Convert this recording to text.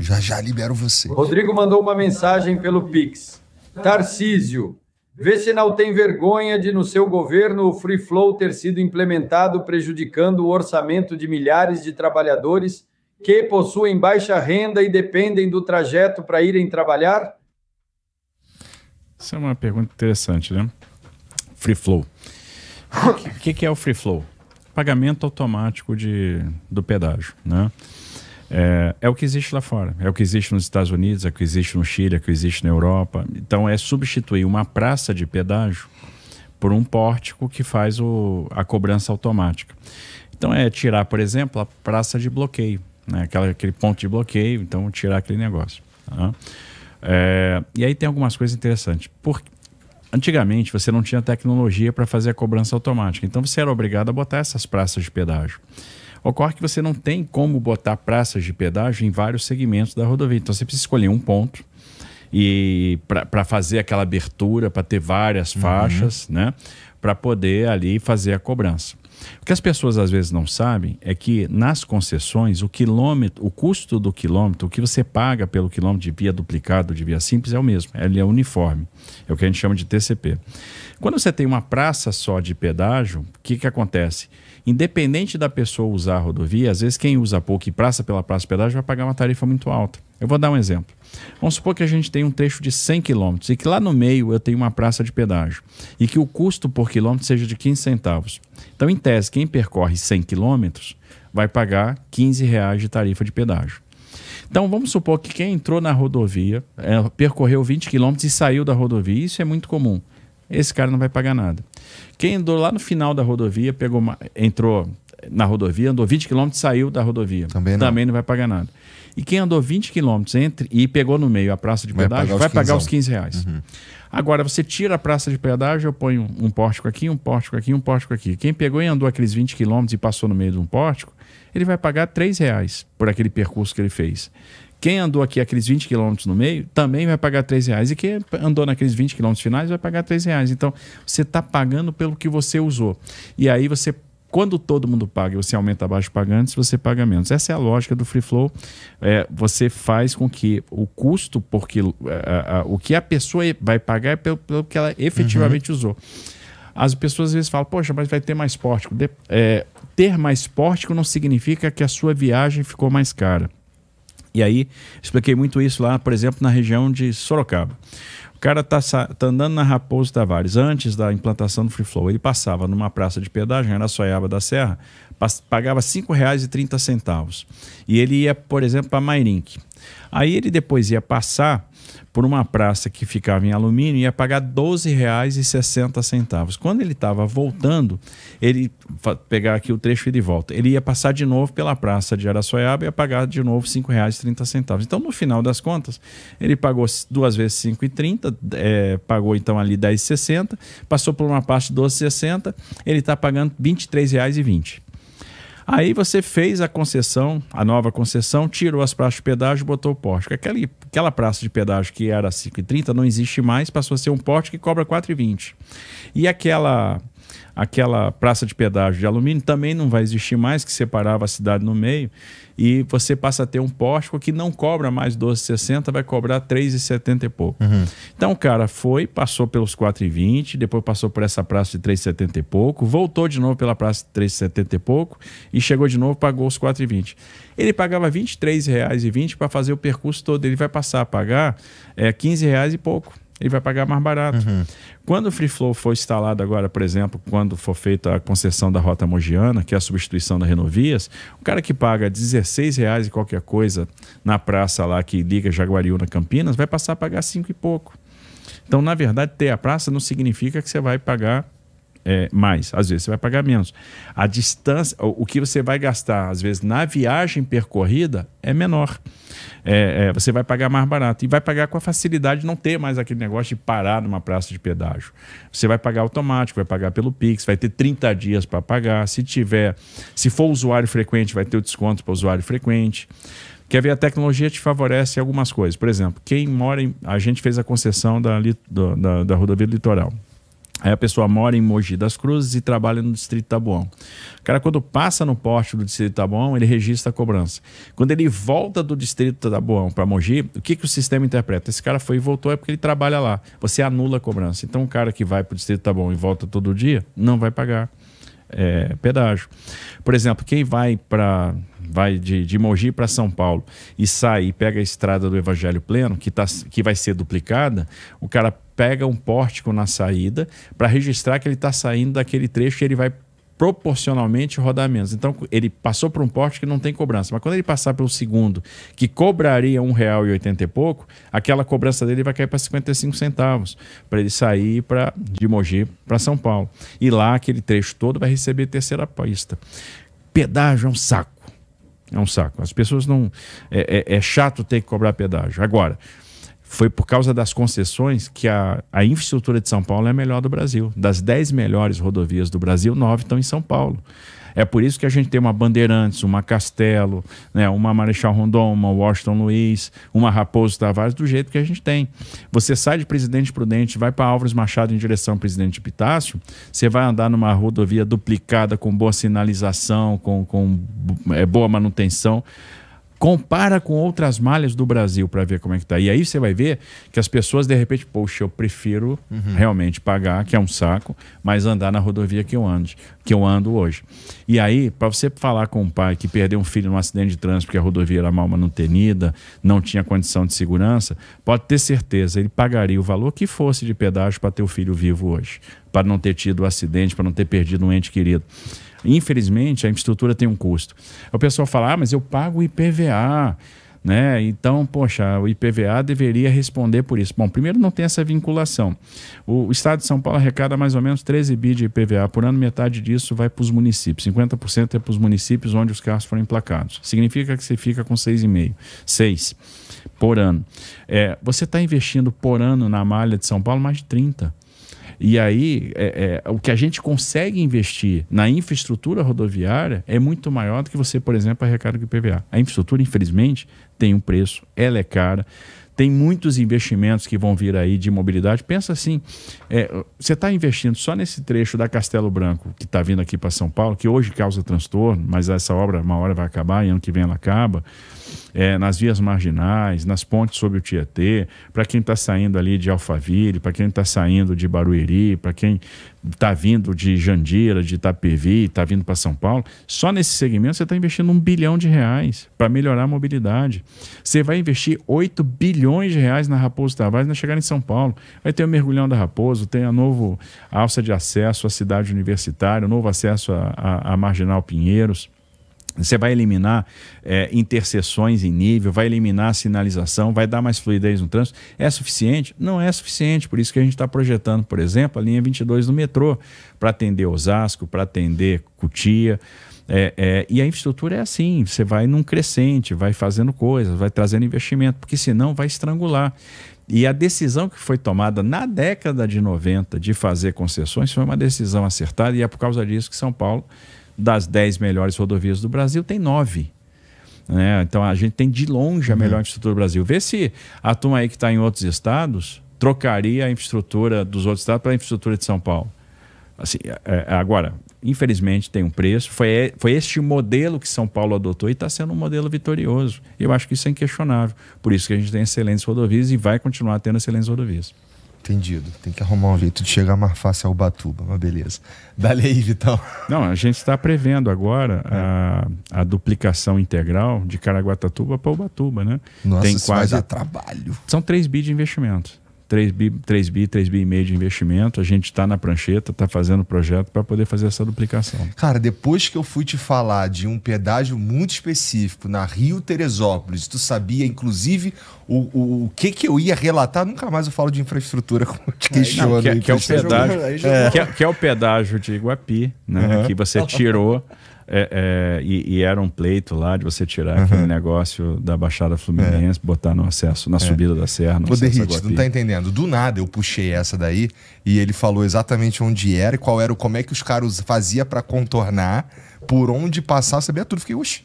Já já libero você. Rodrigo mandou uma mensagem pelo Pix. Tarcísio, vê se não tem vergonha de no seu governo o Free Flow ter sido implementado prejudicando o orçamento de milhares de trabalhadores que possuem baixa renda e dependem do trajeto para irem trabalhar? Essa é uma pergunta interessante, né? Free Flow. O que é o Free Flow? Pagamento automático do pedágio, né? É o que existe lá fora, é o que existe nos Estados Unidos, é o que existe no Chile, é o que existe na Europa. Então é substituir uma praça de pedágio por um pórtico que faz a cobrança automática. Então é tirar, por exemplo, a praça de bloqueio, né? Aquele ponto de bloqueio, então tirar aquele negócio. Tá? E aí tem algumas coisas interessantes. Antigamente você não tinha tecnologia para fazer a cobrança automática, então você era obrigado a botar essas praças de pedágio. Ocorre que você não tem como botar praças de pedágio em vários segmentos da rodovia, então você precisa escolher um ponto e para fazer aquela abertura, para ter várias faixas, né, para poder ali fazer a cobrança. O que as pessoas às vezes não sabem é que nas concessões o custo do quilômetro, o que você paga pelo quilômetro de via duplicado, de via simples é o mesmo, ele é uniforme, é o que a gente chama de TCP. Quando você tem uma praça só de pedágio, o que acontece? Independente da pessoa usar a rodovia, às vezes quem usa pouco e praça pela praça de pedágio vai pagar uma tarifa muito alta. Eu vou dar um exemplo. Vamos supor que a gente tem um trecho de 100 km e que lá no meio eu tenho uma praça de pedágio e que o custo por quilômetro seja de 15 centavos. Então, em tese, quem percorre 100 km vai pagar R$15 de tarifa de pedágio. Então, vamos supor que quem entrou na rodovia, percorreu 20 km e saiu da rodovia, isso é muito comum. Esse cara não vai pagar nada. Quem andou lá no final da rodovia, entrou na rodovia, andou 20 km e saiu da rodovia. Também não vai pagar nada. E quem andou 20 km e pegou no meio a praça de pedágio, vai pagar os R$15. Agora, você tira a praça de pedágio, eu ponho um pórtico aqui, um pórtico aqui, um pórtico aqui. Quem pegou e andou aqueles 20 km e passou no meio de um pórtico, ele vai pagar R$3 por aquele percurso que ele fez. Quem andou aqui aqueles 20 km no meio também vai pagar R$3. E quem andou naqueles 20 km finais vai pagar R$3. Então, você está pagando pelo que você usou. E aí quando todo mundo paga e você aumenta a baixa de pagantes, você paga menos. Essa é a lógica do Free Flow. Você faz com que o custo por quilo, o que a pessoa vai pagar é pelo que ela efetivamente usou. As pessoas às vezes falam, poxa, mas vai ter mais pórtico. Ter mais pórtico não significa que a sua viagem ficou mais cara. E aí, expliquei muito isso lá, por exemplo, na região de Sorocaba. O cara tá andando na Raposo Tavares, antes da implantação do Free Flow, ele passava numa praça de pedágio, em Araçoiaba da Serra, pagava R$5,30. E ele ia, por exemplo, para Mairink. Aí ele depois ia passar por uma praça que ficava em Alumínio e ia pagar R$12,60. Quando ele estava voltando, ele pegar aqui o trecho de volta, ele ia passar de novo pela praça de Araçoiaba e ia pagar de novo R$5,30. Então, no final das contas, ele pagou duas vezes R$5,30, pagou então ali R$10,60, passou por uma parte de R$12,60, ele está pagando R$23,20. Aí você fez a concessão, a nova concessão, tirou as praças de pedágio e botou o pórtico. Aquela praça de pedágio que era R$5,30 não existe mais, passou a ser um pórtico que cobra R$4,20. E aquela praça de pedágio de alumínio também não vai existir mais, que separava a cidade no meio, e você passa a ter um pórtico que não cobra mais R$12,60, vai cobrar R$3,70 e pouco. Então o cara passou pelos R$4,20, depois passou por essa praça de R$3,70 e pouco, voltou de novo pela praça de R$3,70 e pouco e chegou de novo, pagou os R$4,20. Ele pagava R$23,20 para fazer o percurso todo, ele vai passar a pagar R$15 e pouco. Ele vai pagar mais barato. Quando o Free Flow for instalado agora, por exemplo, quando for feita a concessão da Rota Mogiana, que é a substituição da Renovias, o cara que paga R$16 e qualquer coisa na praça lá que liga Jaguariúna Campinas, vai passar a pagar 5 e pouco. Então, na verdade, ter a praça não significa que você vai pagar mais. Às vezes você vai pagar menos. A distância, o que você vai gastar, às vezes, na viagem percorrida é menor. Você vai pagar mais barato e vai pagar com a facilidade de não ter mais aquele negócio de parar numa praça de pedágio. Você vai pagar automático, vai pagar pelo Pix, vai ter 30 dias para pagar. Se for usuário frequente, vai ter o desconto para usuário frequente. Quer ver, a tecnologia te favorece algumas coisas. Por exemplo, quem mora a gente fez a concessão da rodovia do Litoral. Aí a pessoa mora em Mogi das Cruzes e trabalha no Distrito Taboão. O cara, quando passa no porte do Distrito Taboão, ele registra a cobrança. Quando ele volta do Distrito Taboão para Mogi, o que o sistema interpreta? Esse cara foi e voltou é porque ele trabalha lá. Você anula a cobrança. Então, o cara que vai para o Distrito Taboão e volta todo dia, não vai pagar pedágio. Por exemplo, quem vai de Mogi para São Paulo e sai e pega a estrada do Evangelho Pleno, que vai ser duplicada, o cara pega um pórtico na saída para registrar que ele está saindo daquele trecho e ele vai proporcionalmente rodar menos. Então, ele passou por um pórtico que não tem cobrança. Mas quando ele passar pelo segundo, que cobraria R$1,80 e pouco, aquela cobrança dele vai cair para 55 centavos, para ele sair de Mogi para São Paulo. E lá, aquele trecho todo vai receber terceira pista. Pedágio é um saco. É um saco. As pessoas não... É chato ter que cobrar pedágio. Agora, foi por causa das concessões que a infraestrutura de São Paulo é a melhor do Brasil. Das 10 melhores rodovias do Brasil, 9 estão em São Paulo. É por isso que a gente tem uma Bandeirantes, uma Castelo, né, uma Marechal Rondon, uma Washington Luiz, uma Raposo Tavares, do jeito que a gente tem. Você sai de Presidente Prudente, vai para Álvares Machado em direção ao Presidente Epitácio, você vai andar numa rodovia duplicada, com boa sinalização, com boa manutenção. Compara com outras malhas do Brasil para ver como é que tá. E aí você vai ver que as pessoas, de repente, poxa, eu prefiro realmente pagar, que é um saco, mas andar na rodovia que eu ando hoje. E aí, para você falar com um pai que perdeu um filho num acidente de trânsito porque a rodovia era mal manutenida, não tinha condição de segurança, pode ter certeza, ele pagaria o valor que fosse de pedágio para ter o filho vivo hoje, para não ter tido o acidente, para não ter perdido um ente querido. Infelizmente, a infraestrutura tem um custo. O pessoal fala, mas eu pago o IPVA, né? Então, poxa, o IPVA deveria responder por isso. Bom, primeiro não tem essa vinculação. O Estado de São Paulo arrecada mais ou menos 13 bi de IPVA por ano, metade disso vai para os municípios. 50% é para os municípios onde os carros foram emplacados. Significa que você fica com 6 por ano. Você está investindo por ano na malha de São Paulo mais de 30. E aí, o que a gente consegue investir na infraestrutura rodoviária é muito maior do que você, por exemplo, arrecada com o IPVA. A infraestrutura, infelizmente, tem um preço, ela é cara, tem muitos investimentos que vão vir aí de mobilidade. Pensa assim, você está investindo só nesse trecho da Castelo Branco, que está vindo aqui para São Paulo, que hoje causa transtorno, mas essa obra uma hora vai acabar e ano que vem ela acaba. Nas vias marginais, nas pontes sobre o Tietê, para quem está saindo ali de Alphaville, para quem está saindo de Barueri, para quem está vindo de Jandira, de Itapevi, está vindo para São Paulo, só nesse segmento você está investindo R$1 bilhão para melhorar a mobilidade. Você vai investir R$8 bilhões na Raposo Tavares na chegar em São Paulo. Vai ter o Mergulhão da Raposo, tem a alça de acesso à cidade universitária, o novo acesso à Marginal Pinheiros. Você vai eliminar interseções em nível, vai eliminar a sinalização, vai dar mais fluidez no trânsito. É suficiente? Não é suficiente. Por isso que a gente está projetando, por exemplo, a linha 22 do metrô, para atender Osasco, para atender Cotia. E a infraestrutura é assim, você vai num crescente, vai fazendo coisas, vai trazendo investimento, porque senão vai estrangular. E a decisão que foi tomada na década de 90 de fazer concessões foi uma decisão acertada, e é por causa disso que São Paulo, das 10 melhores rodovias do Brasil, tem 9. Então a gente tem de longe a melhor infraestrutura do Brasil. Vê se a turma aí que está em outros estados trocaria a infraestrutura dos outros estados pela infraestrutura de São Paulo. Assim, agora, infelizmente tem um preço. Foi este modelo que São Paulo adotou e está sendo um modelo vitorioso. Eu acho que isso é inquestionável. Por isso que a gente tem excelentes rodovias e vai continuar tendo excelentes rodovias. Entendido. Tem que arrumar um jeito de chegar mais fácil ao Ubatuba, mas beleza. Dale aí, Vitão. Não, a gente está prevendo agora a duplicação integral de Caraguatatuba para Ubatuba, né? Nossa, isso vai dar trabalho. São 3 bi de investimento. 3 bi e meio de investimento. A gente está na prancheta, está fazendo o projeto para poder fazer essa duplicação. Cara, depois que eu fui te falar de um pedágio muito específico na Rio Teresópolis, tu sabia, inclusive, o que eu ia relatar? Nunca mais eu falo de infraestrutura como eu te questiono. Que é o pedágio de Iguapi, né? Que você tirou... E era um pleito lá de você tirar aquele negócio da Baixada Fluminense, botar no acesso, na subida da serra. Ô, Derrite, não tá entendendo. Do nada eu puxei essa daí e ele falou exatamente onde era e como é que os caras faziam para contornar, por onde passar, eu sabia tudo. Fiquei, oxi.